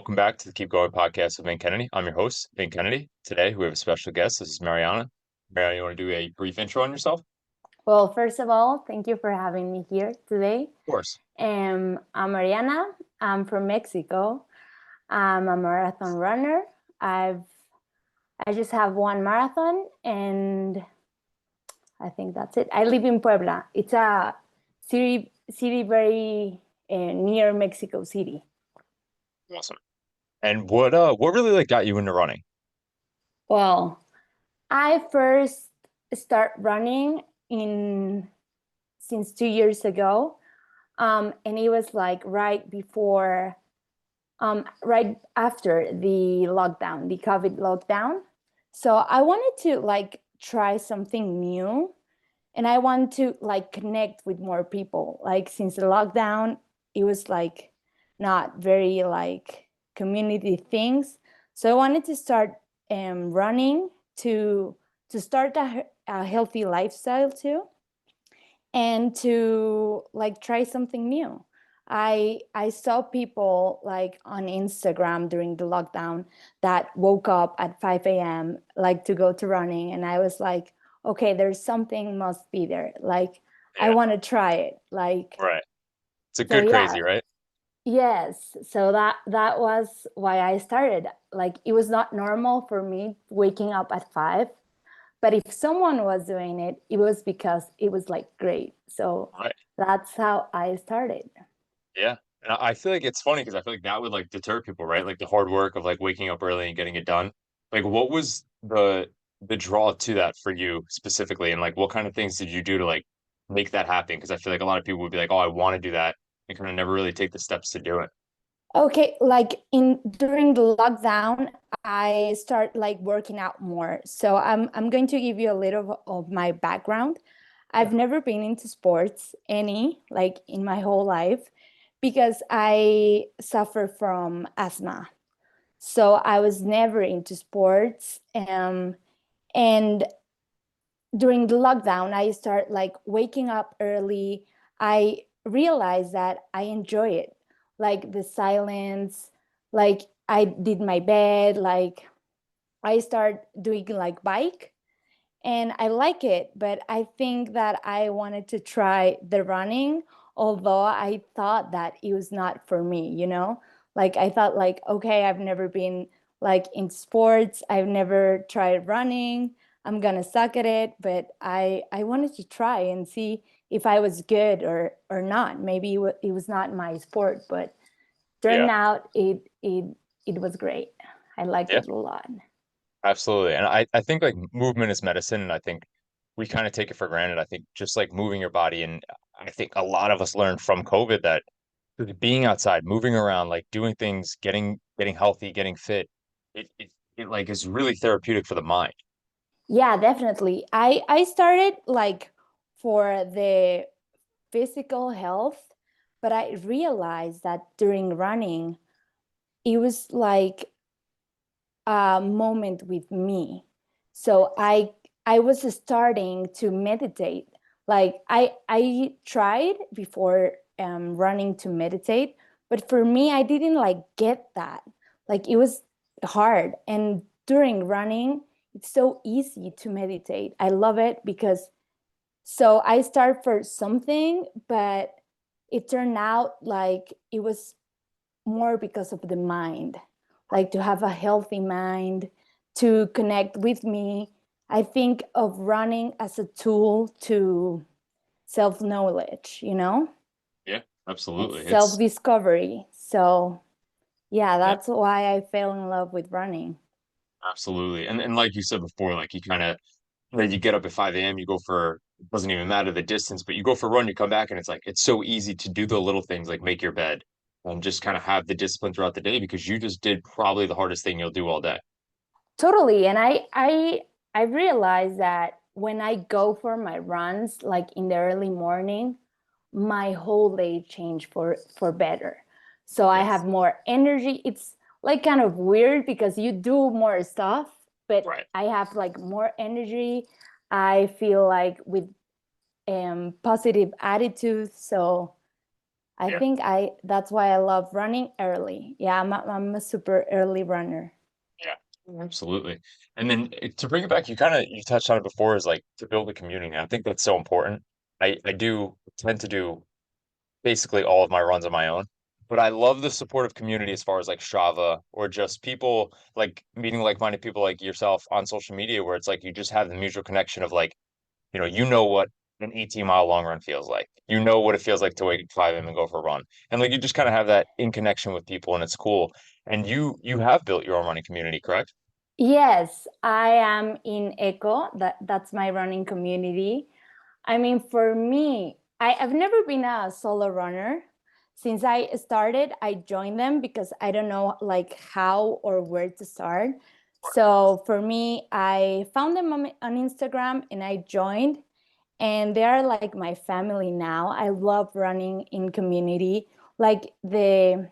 Welcome back to the Keep Going podcast with Vin Kennedy. I'm your host, Vin Kennedy. Today we have a special guest. This is Mariana. Mariana, you want to do a brief intro on yourself? Well, first of all, thank you for having me here today. Of course. I'm Mariana. I'm from Mexico. I'm a marathon runner. I just have one marathon, and I think that's it. I live in Puebla. It's a city very near Mexico City. Awesome. And what really got you into running? Well, I first start running in since 2 years ago. And it was like right after the lockdown, the COVID lockdown. So I wanted to try something new, and I want to connect with more people. Like since the lockdown, it was not very community things. So I wanted to start running to start a healthy lifestyle too, and to try something new. I saw people on Instagram during the lockdown that woke up at 5 a.m. to go to running, and I was like, okay, there's something must be there. I Yeah, want to try it. right. It's a So good yeah, crazy, right? yes. So that was why I started. It was not normal for me waking up at 5, but if someone was doing it, it was because it was great. So Right. that's how I started. Yeah. And I feel like it's funny because I feel like that would deter people, right? Like the hard work of waking up early and getting it done. Like what was the draw to that for you specifically? And what kind of things did you do to make that happen? Because I feel like a lot of people would be like, oh, I want to do that and kind of never really take the steps to do it. Okay, in during the lockdown, I start working out more. So I'm going to give you a little of my background. Yeah. I've never been into sports any in my whole life because I suffer from asthma. So I was never into sports. And during the lockdown, I start waking up early. I realized that I enjoy it, the silence. I did my bed. I start doing bike, and I like it. But I think that I wanted to try the running, although I thought that it was not for me. I thought okay, I've never been in sports. I've never tried running. I'm gonna suck at it. But I wanted to try and see if I was good or not. Maybe it was not my sport, but turned Yeah. out it was great. I liked Yeah. it a lot. Absolutely. And I think movement is medicine, and I think we kind of take it for granted. I think just moving your body, and I think a lot of us learned from COVID that being outside, moving around, doing things, getting healthy, getting fit, it is really therapeutic for the mind. Yeah, definitely. I started for the physical health, but I realized that during running, it was a moment with me. So I was starting to meditate. I tried before running to meditate, but for me I didn't get that. It was hard, and during running it's so easy to meditate. I love it because so I start for something, but it turned out it was more because of the mind, to have a healthy mind, to connect with me. I think of running as a tool to self knowledge, Yeah, and absolutely. self discovery. So, yeah, Yeah, that's why I fell in love with running. absolutely. And like you said before, you kind of you get up at 5 a.m., you go for it doesn't even matter the distance, but you go for a run, you come back, and it's so easy to do the little things like make your bed and just kind of have the discipline throughout the day because you just did probably the hardest thing you'll do all day. Totally. And I realized that when I go for my runs, in the early morning, my whole day changed for better. So I Yes. have more energy. It's kind of weird because you do more stuff, but Right. I have more energy. I feel with positive attitude. So I Yeah. think that's why I love running early. Yeah, I'm a super early runner. Yeah, absolutely. And then to bring it back, you touched on it before, is like to build a community. I think that's so important. I do tend to do basically all of my runs on my own, but I love the supportive community as far as like Strava or just people like meeting like-minded people like yourself on social media, where it's like you just have the mutual connection of like, you know what an 18-mile long run feels like. You know what it feels like to wake up 5 a.m. and go for a run. And like you just kind of have that in connection with people and it's cool. And you have built your own running community, correct? Yes, I am in Echo. That's my running community. I mean, for me, I've never been a solo runner. Since I started, I joined them because I don't know like how or where to start. So for me, I found them on Instagram and I joined, and they are like my family now. I love running in community, like the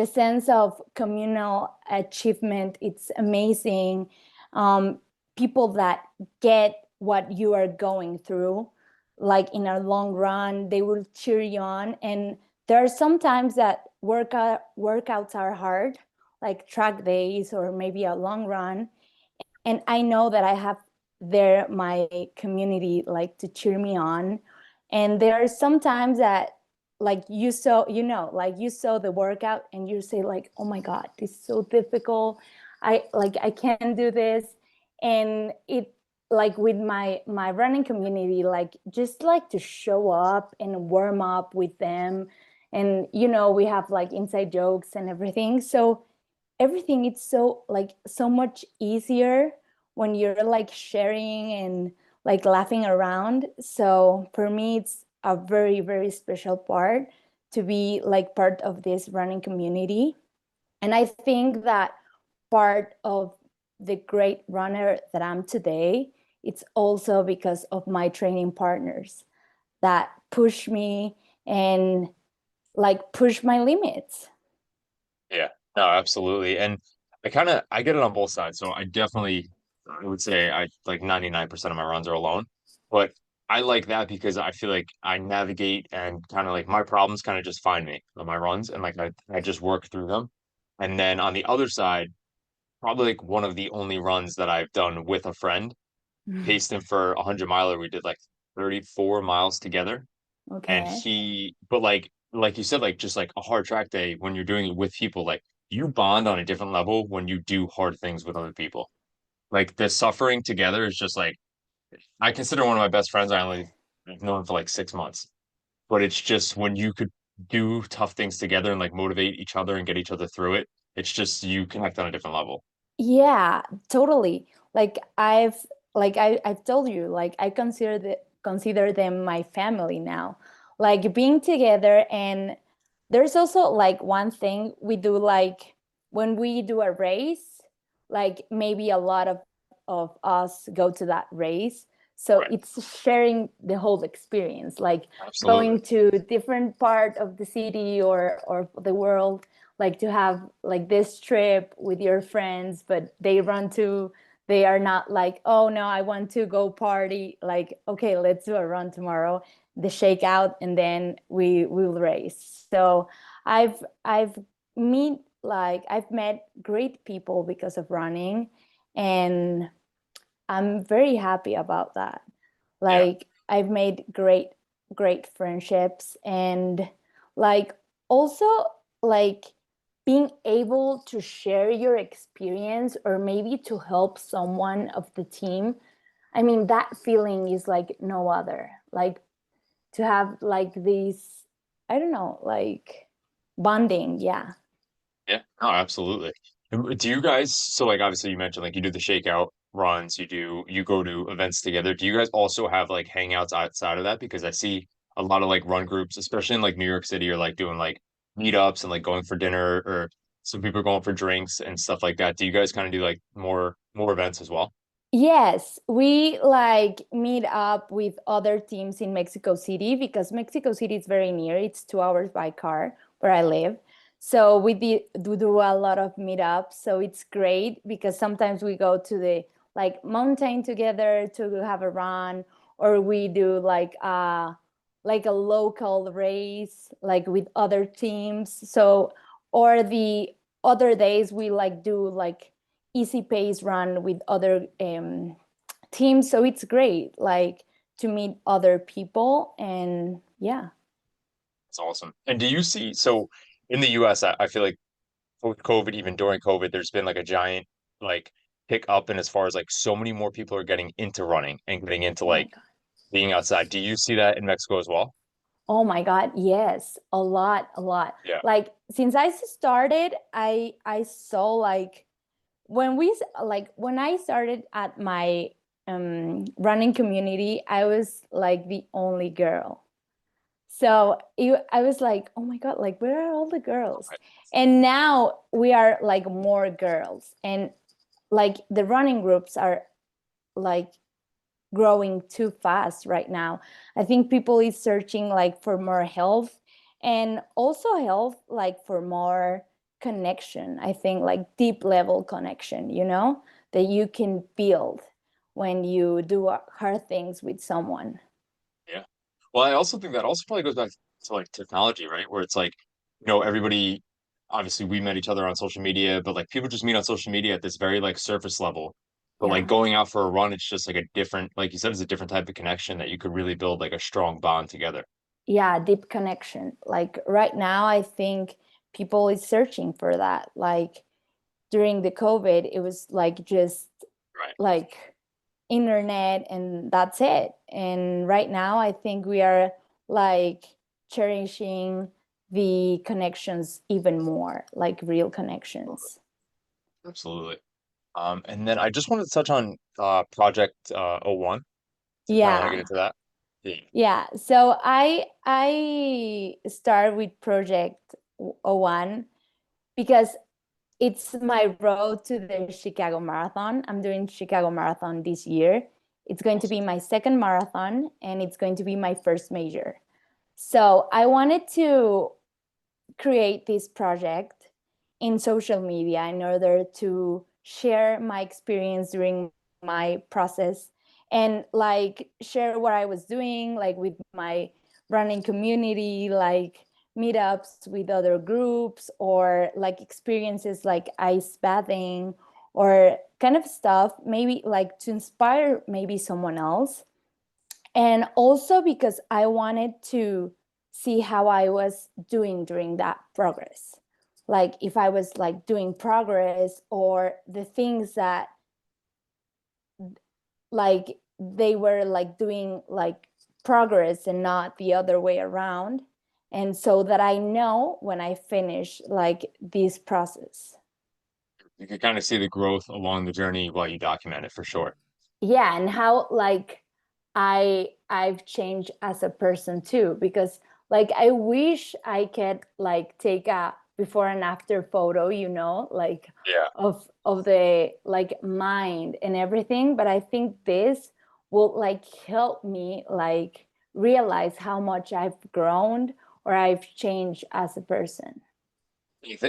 sense of communal achievement. It's amazing. um, People that get what you are going through, like in a long run, they will cheer you on. And there are sometimes that workouts are hard, like track days or maybe a long run, and I know that I have there my community like to cheer me on. And there are sometimes that like like you saw the workout and you say like, oh my god, this is so difficult, I can't do this. And it, like with my running community, like just like to show up and warm up with them. And we have like inside jokes and everything, so everything it's so like so much easier when you're like sharing and like laughing around. So for me, it's a very, very special part to be like part of this running community. And I think that part of the great runner that I'm today, it's also because of my training partners that push me and like push my limits. Yeah, no, absolutely. And I get it on both sides. So I would say I like 99% of my runs are alone. But I like that because I feel like I navigate and kind of like my problems kind of just find me on my runs and like I just work through them. And then on the other side, probably like one of the only runs that I've done with a friend, paced him for a 100 miler. We did like 34 miles together. And Okay. but like you said, like just like a hard track day when you're doing it with people, like you bond on a different level when you do hard things with other people. Like the suffering together is just like I consider one of my best friends. I've known him for like 6 months, but it's just when you could do tough things together and like motivate each other and get each other through it, it's just you connect on a different level. Yeah, totally. Like I've told you, like I consider them my family now. Like being together. And there's also like one thing we do, like when we do a race, like maybe a lot of us go to that race. So Right. it's sharing the whole experience, like Absolutely. going to different part of the city or the world, like to have like this trip with your friends, but they are not like, oh no, I want to go party, like okay, let's do a run tomorrow, the shakeout, and then we will race. So I've I've met great people because of running, and I'm very happy about that. Yeah. Like I've made great friendships, and like also like being able to share your experience or maybe to help someone of the team. I mean, that feeling is like no other. Like to have like these, I don't know, like bonding. Yeah. Yeah, no, absolutely. Do you guys, so like obviously you mentioned like you do the shakeout runs, you go to events together. Do you guys also have like hangouts outside of that? Because I see a lot of like run groups, especially in like New York City, are like doing like meetups and like going for dinner or some people are going for drinks and stuff like that. Do you guys kind of do like more events as well? Yes, we like meet up with other teams in Mexico City because Mexico City is very near. It's 2 hours by car where I live. So do a lot of meetups. So it's great because sometimes we go to the like mountain together to have a run, or we do like like a local race, like with other teams. So, or the other days we like do like easy pace run with other teams. So it's great, like to meet other people and yeah. It's awesome. And do you see, so in the US, I feel like with COVID, even during COVID, there's been like a giant like pick up in as far as like so many more people are getting into running and getting into Oh my like God. being outside. Do you see that in Mexico as well? Oh my God, yes, a lot, a lot. Yeah. Like since I started, I saw like when I started at my running community, I was like the only girl. So I was like, oh my God, like where are all the girls? And now we are like more girls, and like the running groups are like growing too fast right now. I think people is searching like for more health, and also health like for more connection. I think like deep level connection, that you can build when you do hard things with someone. Yeah. Well, I also think that also probably goes back to like technology, right? Where it's like, everybody, obviously we met each other on social media, but like people just meet on social media at this very like surface level. But like Yeah. going out for a run, it's just like a different, like you said, it's a different type of connection that you could really build like a strong bond together. Yeah, deep connection. Like right now, I think people is searching for that. Like during the COVID, it was like just Right. like internet and that's it. And right now, I think we are like cherishing the connections even more, like real connections. Absolutely. And then I just wanted to touch on Project '01 to kind of want to get Yeah. into that. Yeah. Yeah. So I start with Project O1 because it's my road to the Chicago Marathon. I'm doing Chicago Marathon this year. It's going to Awesome. be my second marathon and it's going to be my first major. So I wanted to create this project in social media in order to share my experience during my process and like share what I was doing like with my running community, like meetups with other groups or like experiences like ice bathing or kind of stuff, maybe like to inspire maybe someone else. And also because I wanted to see how I was doing during that progress. Like if I was like doing progress or the things that like they were like doing like progress and not the other way around. And so that I know when I finish like this process. You can kind of see the growth along the journey while you document it for sure. Yeah, and how like I've changed as a person too, because like I wish I could like take a before and after photo, like Yeah. of the like mind and everything, but I think this will like help me like realize how much I've grown or I've changed as a person.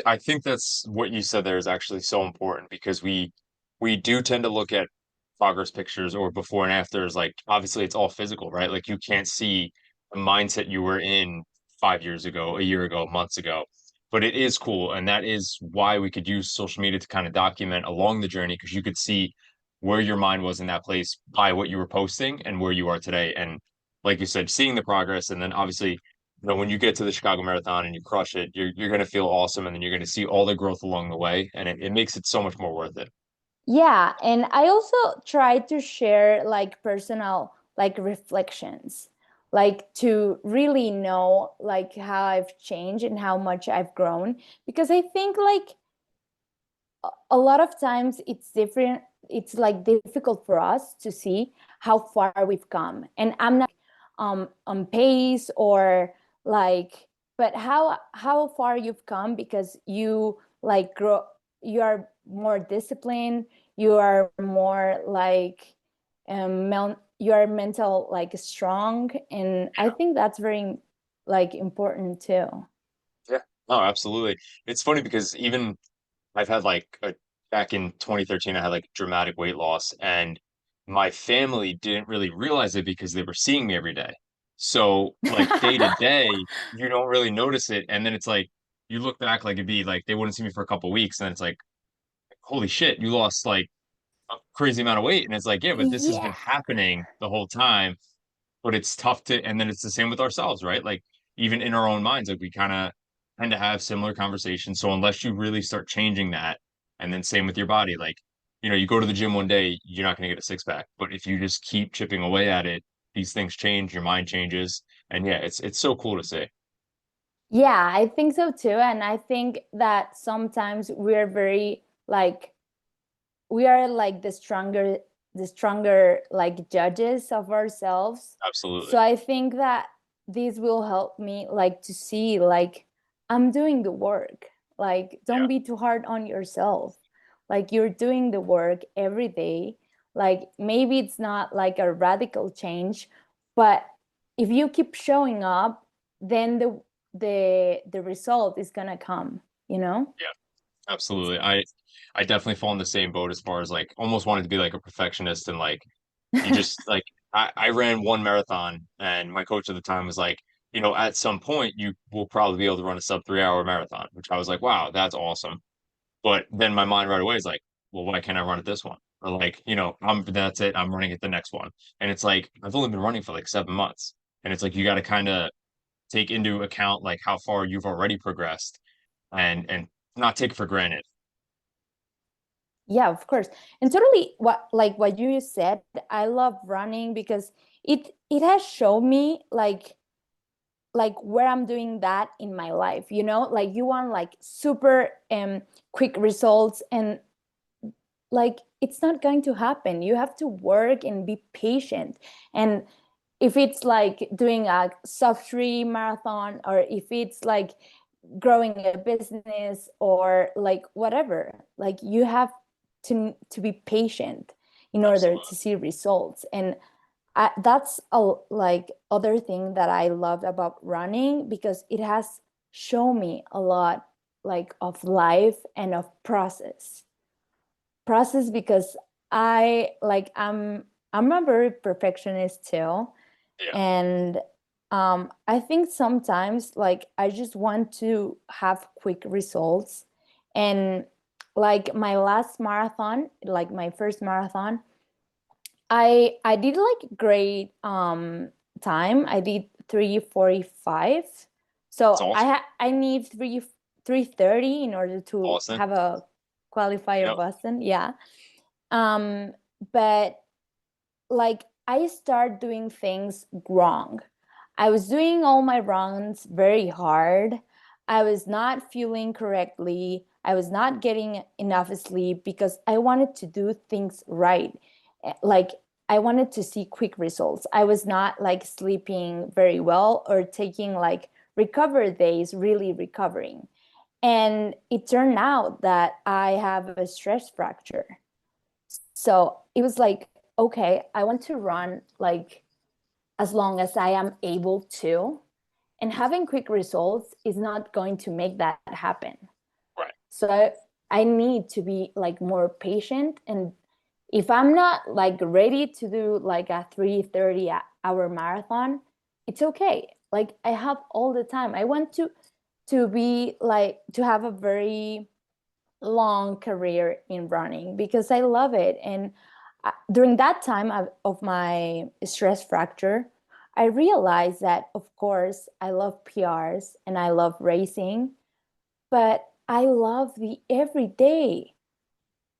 I think that's what you said there is actually so important because we do tend to look at progress pictures or before and afters. Like obviously it's all physical, right? Like you can't see the mindset you were in 5 years ago, a year ago, months ago. But it is cool, and that is why we could use social media to kind of document along the journey because you could see where your mind was in that place by what you were posting and where you are today. And like you said, seeing the progress, and then obviously when you get to the Chicago Marathon and you crush it, you're gonna feel awesome, and then you're gonna see all the growth along the way, and it makes it so much more worth it. Yeah, and I also try to share like personal like reflections, like to really know like how I've changed and how much I've grown because I think like a lot of times it's different, it's like difficult for us to see how far we've come. And I'm not on pace or like but how far you've come because you like grow, you are more disciplined, you are more like you are mental like strong, and I think that's very like important too. Yeah. Oh, absolutely. It's funny because even I've had like back in 2013, I had like dramatic weight loss, and my family didn't really realize it because they were seeing me every day. So like day to day, you don't really notice it. And then it's like you look back like it'd be like they wouldn't see me for a couple of weeks, and it's like, holy shit, you lost like a crazy amount of weight. And it's like, yeah, but this has been Yeah. happening the whole time. But it's tough to, and then it's the same with ourselves, right? Like even in our own minds, like we kind of tend to have similar conversations. So unless you really start changing that, and then same with your body, like, you go to the gym one day, you're not going to get a six pack. But if you just keep chipping away at it, these things change, your mind changes. And yeah, it's so cool to see. Yeah, I think so too. And I think that sometimes we're very like we are like the stronger like judges of ourselves. Absolutely. So I think that this will help me like to see like I'm doing the work. Like Yeah, don't be too hard on yourself. Like you're doing the work every day. Like maybe it's not like a radical change, but if you keep showing up, then the result is gonna come, you know? yeah, absolutely. I definitely fall in the same boat as far as like almost wanted to be like a perfectionist and like you just like I ran one marathon and my coach at the time was like, at some point you will probably be able to run a sub 3 hour marathon, which I was like, wow, that's awesome. But then my mind right away is like, well, why can't I run at this one? Or like, that's it, I'm running at the next one. And it's like I've only been running for like 7 months. And it's like you got to kind of take into account like how far you've already progressed and not take it for granted. Yeah, of course. And totally what you said, I love running because it has shown me like where I'm doing that in my life, you know? Like you want like super quick results and like it's not going to happen. You have to work and be patient. And if it's like doing a sub 3 marathon or if it's like growing a business or like whatever, like you have to be patient in order to Absolutely. see results. And that's a like other thing that I loved about running because it has shown me a lot like of life and of process because I'm a very perfectionist too. Yeah. And I think sometimes like I just want to have quick results. And like my last marathon, like my first marathon, I did like great time. I did 3:45. It's So awesome. I need 3:30 in order to Awesome. have a qualifier Yep. Boston. Yeah. Um, but like I start doing things wrong. I was doing all my runs very hard. I was not fueling correctly. I was not getting enough sleep because I wanted to do things right. Like I wanted to see quick results. I was not like sleeping very well or taking like recover days, really recovering. And it turned out that I have a stress fracture. So it was like, okay, I want to run like as long as I am able to. And having quick results is not going to make that happen. Right. So I need to be like more patient. And if I'm not like ready to do like a 3:30 hour marathon, it's okay. Like I have all the time. I want to be like to have a very long career in running because I love it. And during that time of my stress fracture, I realized that, of course, I love PRs and I love racing, but I love the everyday.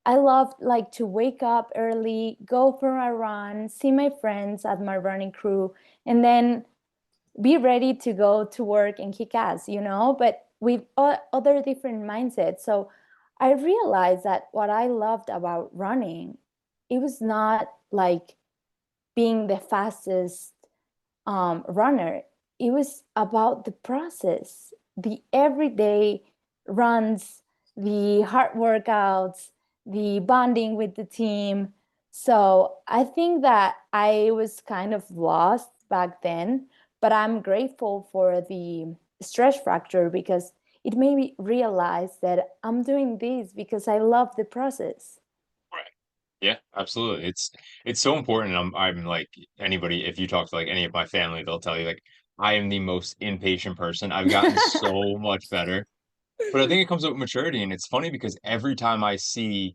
I love like to wake up early, go for a run, see my friends at my running crew, and then be ready to go to work and kick ass, you know, but with other different mindsets. So I realized that what I loved about running, it was not like being the fastest runner. It was about the process, the everyday runs, the hard workouts, the bonding with the team. So I think that I was kind of lost back then, but I'm grateful for the stress fracture because it made me realize that I'm doing this because I love the process. Right. Yeah, absolutely. It's so important. I'm like anybody, if you talk to like any of my family, they'll tell you like I am the most impatient person. I've gotten so much better. But I think it comes with maturity, and it's funny because every time the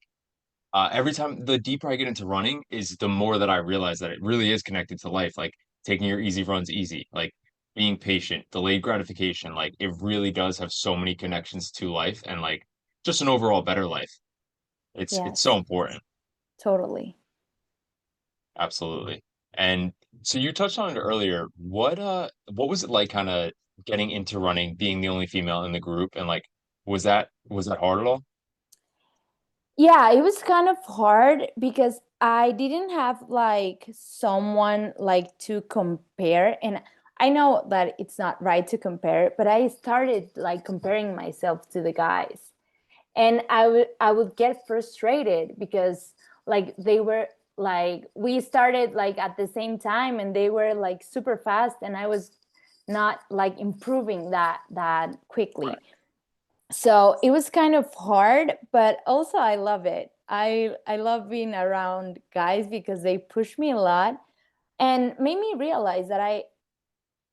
deeper I get into running is the more that I realize that it really is connected to life, like taking your easy runs easy, like being patient, delayed gratification, like it really does have so many connections to life and like just an overall better life. It's so Yes, important. totally. Absolutely. And so you touched on it earlier. What was it like kind of getting into running, being the only female in the group and like was that hard at all? Yeah, it was kind of hard because I didn't have like someone like to compare. And I know that it's not right to compare, but I started like comparing myself to the guys. And I would get frustrated because like they were like we started like at the same time and they were like super fast and I was not like improving that quickly. Right. So it was kind of hard, but also I love it. I love being around guys because they push me a lot and made me realize that I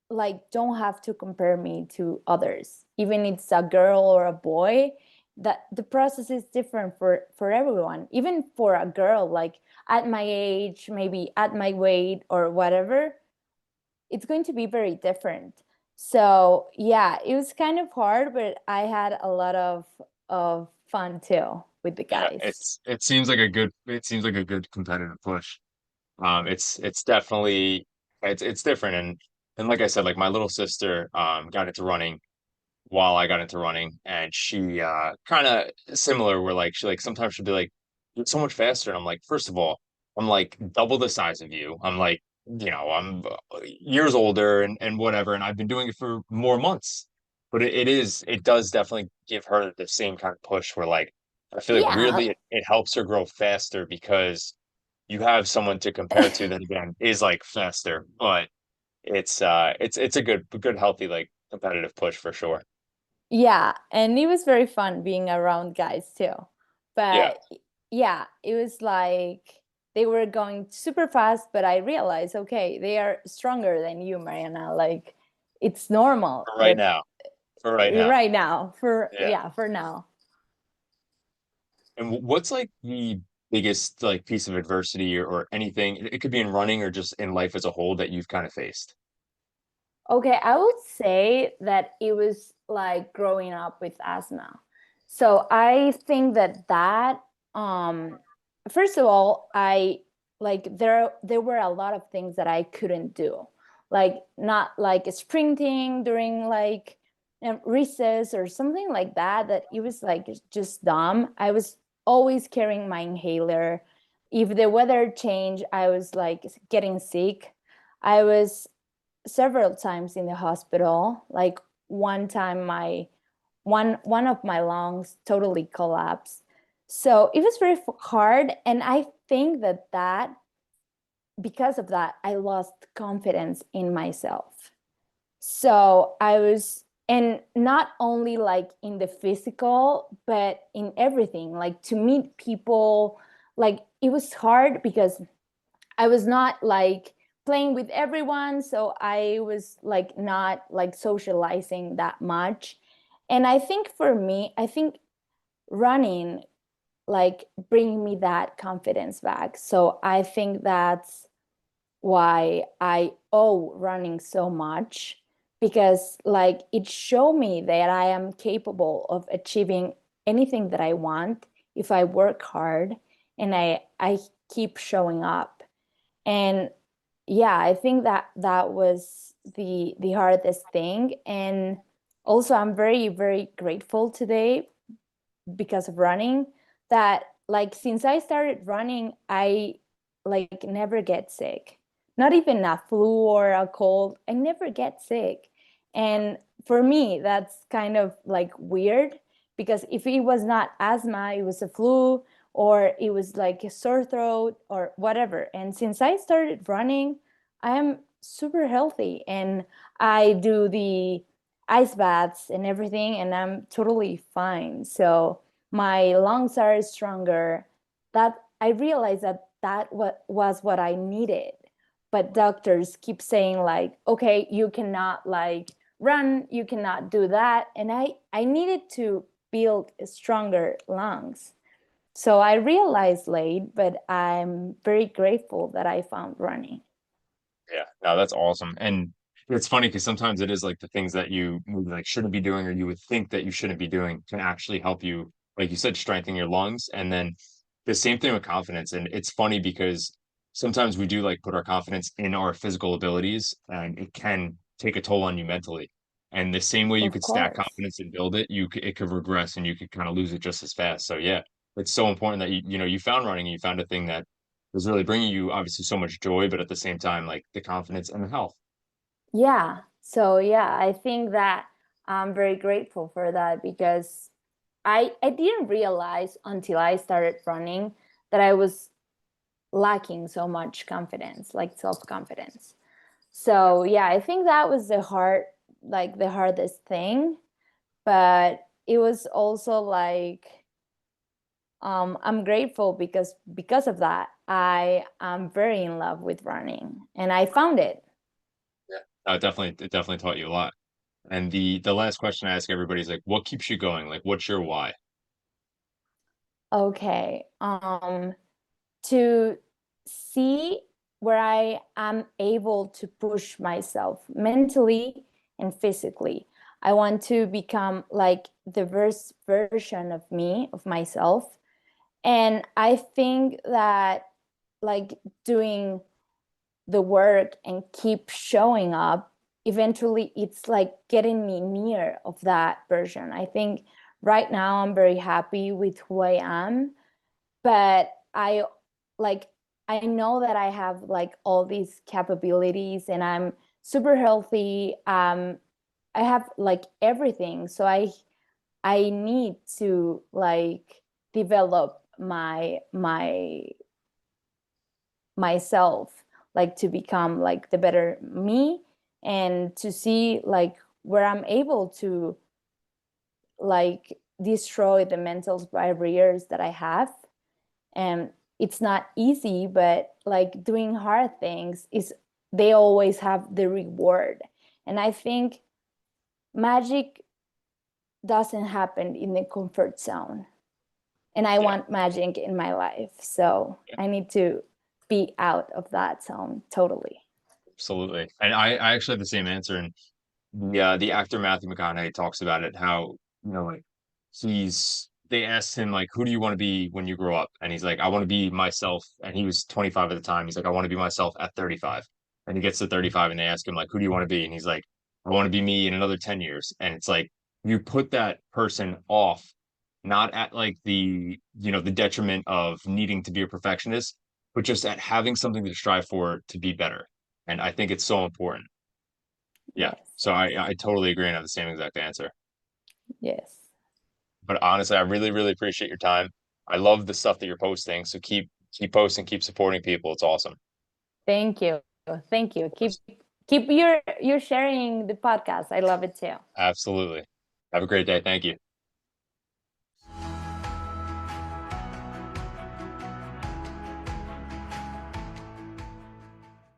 like don't have to compare me to others. Even it's a girl or a boy, that the process is different for everyone. Even for a girl like at my age, maybe at my weight or whatever, it's going to be very different. So yeah, it was kind of hard, but I had a lot of fun too with the Yeah, guys. it seems like a good competitive push. It's definitely it's different and like I said, like my little sister got into running while I got into running and she kind of similar where like she like sometimes she'll be like you're so much faster and I'm like first of all I'm like double the size of you. I'm like I'm years older and whatever and I've been doing it for more months. But it does definitely give her the same kind of push where like I feel like Yeah. weirdly it helps her grow faster because you have someone to compare to that again is like faster, but it's a good healthy like competitive push for sure. Yeah, and it was very fun being around guys too. Yeah, But yeah, it was like they were going super fast, but I realized, okay, they are stronger than you, Mariana. Like it's normal, for right but now. For right now. right now, for Yeah. yeah, for now. And what's like the biggest like piece of adversity or anything? It could be in running or just in life as a whole that you've kind of faced. Okay, I would say that it was like growing up with asthma. So I think that um first of all, I like there were a lot of things that I couldn't do. Like not like sprinting during like recess or something like that it was like just dumb. I was always carrying my inhaler. If the weather changed, I was like getting sick. I was several times in the hospital. Like one time my one of my lungs totally collapsed. So it was very hard and I think that because of that I lost confidence in myself. So I was, and not only like in the physical, but in everything, like to meet people. Like it was hard because I was not like playing with everyone, so I was like not like socializing that much. And I think for me, I think running like bring me that confidence back. So I think that's why I owe running so much, because like it showed me that I am capable of achieving anything that I want if I work hard and I keep showing up. And yeah, I think that was the hardest thing. And also I'm very very grateful today because of running, that like since I started running I like never get sick. Not even a flu or a cold, I never get sick. And for me that's kind of like weird, because if it was not asthma, it was a flu or it was like a sore throat or whatever. And since I started running, I am super healthy and I do the ice baths and everything and I'm totally fine. So my lungs are stronger. That I realized that was what I needed. But doctors keep saying like, okay, you cannot like run, you cannot do that. And I needed to build stronger lungs. So I realized late, but I'm very grateful that I found running. Yeah, no, that's awesome. And it's funny because sometimes it is like the things that you maybe like shouldn't be doing or you would think that you shouldn't be doing can actually help you, like you said, strengthen your lungs. And then the same thing with confidence. And it's funny because sometimes we do like put our confidence in our physical abilities and it can take a toll on you mentally. And the same way you Of could stack course. confidence and build it, it could regress and you could kind of lose it just as fast. So yeah, it's so important that you found running and you found a thing that was really bringing you obviously so much joy, but at the same time, like the confidence and the health. Yeah. So yeah, I think that I'm very grateful for that because I didn't realize until I started running that I was lacking so much confidence, like self-confidence. So yeah, I think that was the hardest thing, but it was also like I'm grateful because of that. I am very in love with running and I found it. Yeah. It definitely taught you a lot. And the last question I ask everybody is like, what keeps you going? Like, what's your why? Okay. To see where I am able to push myself mentally and physically. I want to become like the best version of me, of myself. And I think that like doing the work and keep showing up, eventually it's like getting me near of that version. I think right now I'm very happy with who I am, but like I know that I have like all these capabilities and I'm super healthy. I have like everything. So I need to like develop myself, like to become like the better me and to see like where I'm able to like destroy the mental barriers that I have. And it's not easy, but like doing hard things is they always have the reward. And I think magic doesn't happen in the comfort zone. And I Yeah, want magic in my life. So I need to be out of that zone totally. absolutely. And I actually have the same answer. And the actor Matthew McConaughey talks about it, how, like they asked him like, who do you want to be when you grow up? And he's like, I want to be myself. And he was 25 at the time. He's like, I want to be myself at 35. And he gets to 35 and they ask him like, who do you want to be? And he's like, I want to be me in another 10 years. And it's like, you put that person off, not at like the detriment of needing to be a perfectionist, but just at having something to strive for to be better. And I think it's so important. Yeah. Yes. So I totally agree and have the same exact answer. Yes. But honestly, I really, really appreciate your time. I love the stuff that you're posting. So keep posting, keep supporting people. It's awesome. Thank you. Thank you. Of course. Keep your sharing the podcast. I love it too. Absolutely. Have a great day. Thank you.